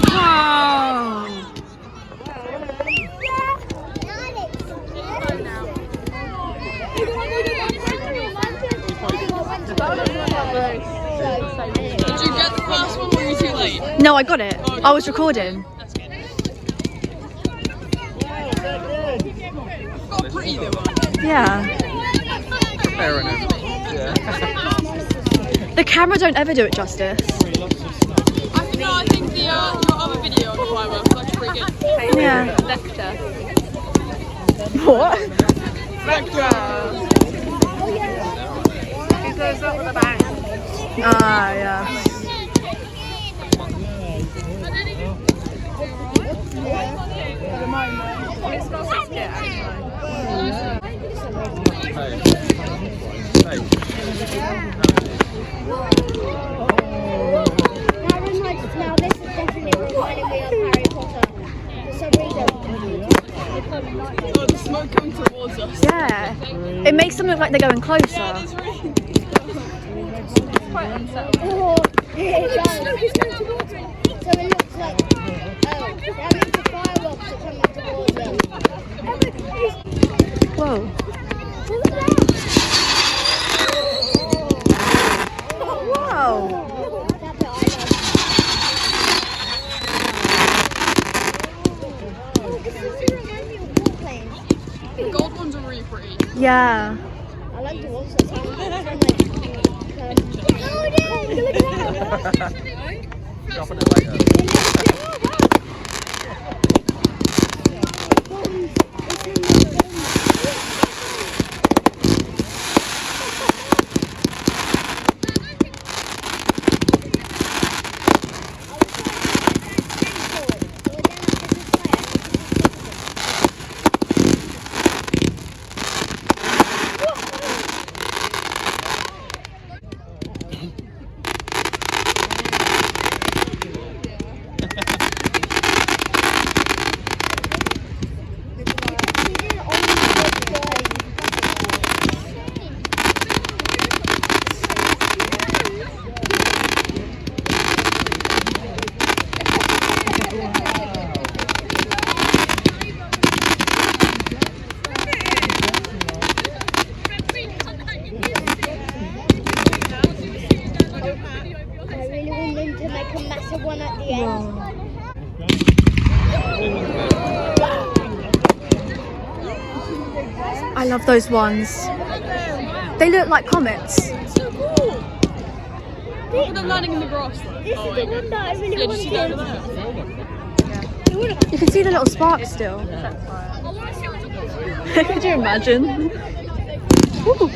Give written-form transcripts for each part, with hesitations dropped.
Wow. Did you get the first one or were you too late? No, I got it. I was recording. That's good. Got pretty though. Yeah. Fair enough. Yeah. The camera don't ever do it justice. I think the your other video on the fireworks was actually pretty good. Yeah. Vector. What? Vector. It goes up with a bang. Ah, yeah. At the moment. It smells like shit, actually. Now this is definitely reminding me of Harry Potter for some reason. Oh, the smoke coming towards us. Yeah. It makes them look like they're going closer. Yeah, it's really quite unsettling. Oh, it does. So it looks like that means the fireworks are coming towards them. Whoa. Wow. The gold ones are really pretty. Yeah. I like the ones that sound oh no! Look at that! Dropping it later. One at the end. I love those ones. They look like comets. So cool. Look at them landing in the grass. This is the one that I really Yeah, did you see that wanted. over there? You can see the little sparks still. Could you imagine? Ooh.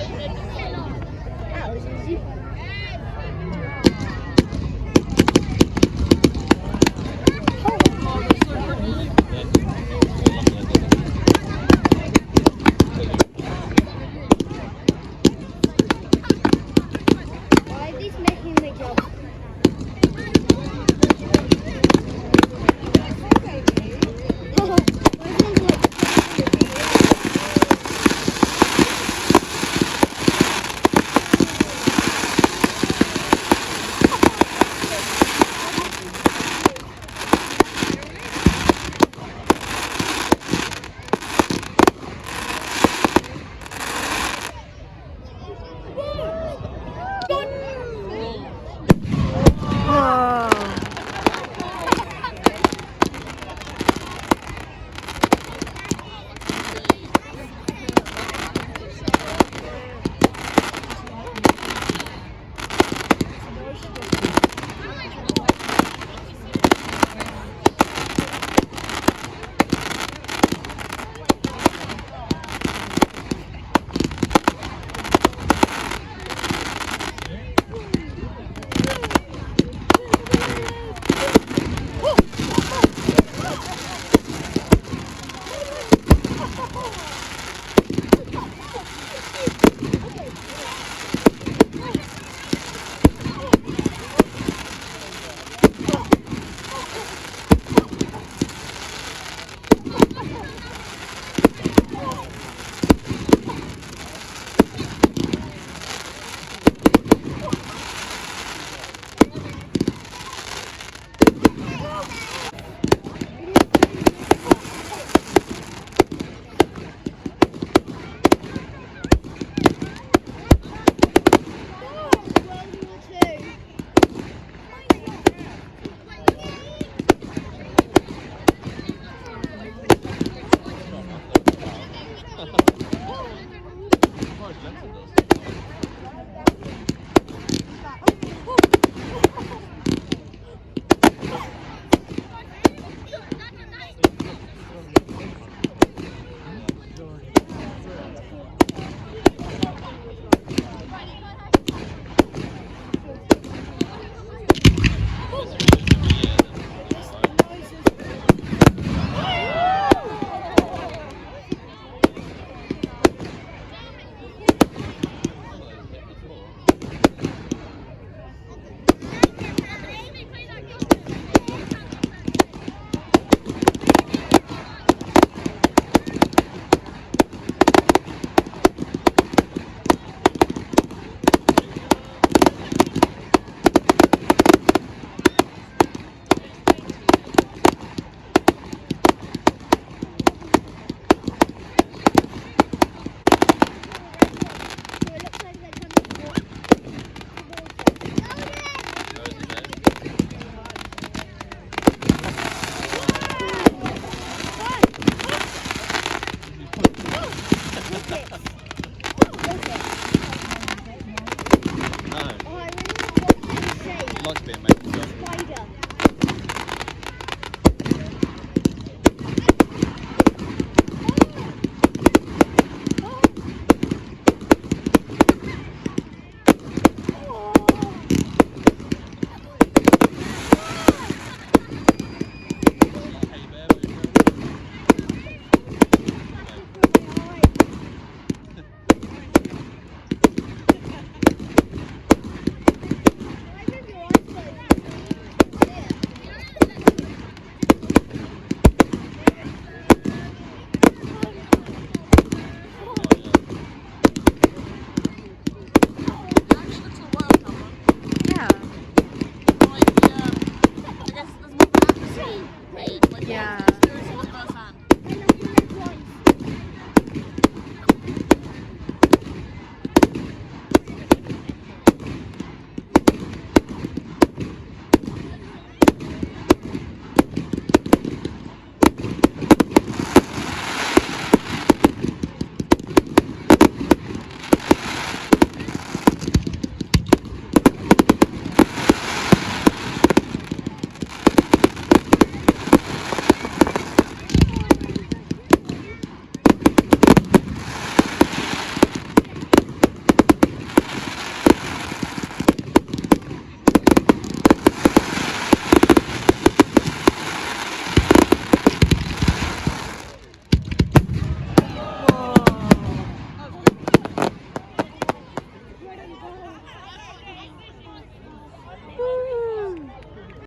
Why is this making me jump? smoke's being made.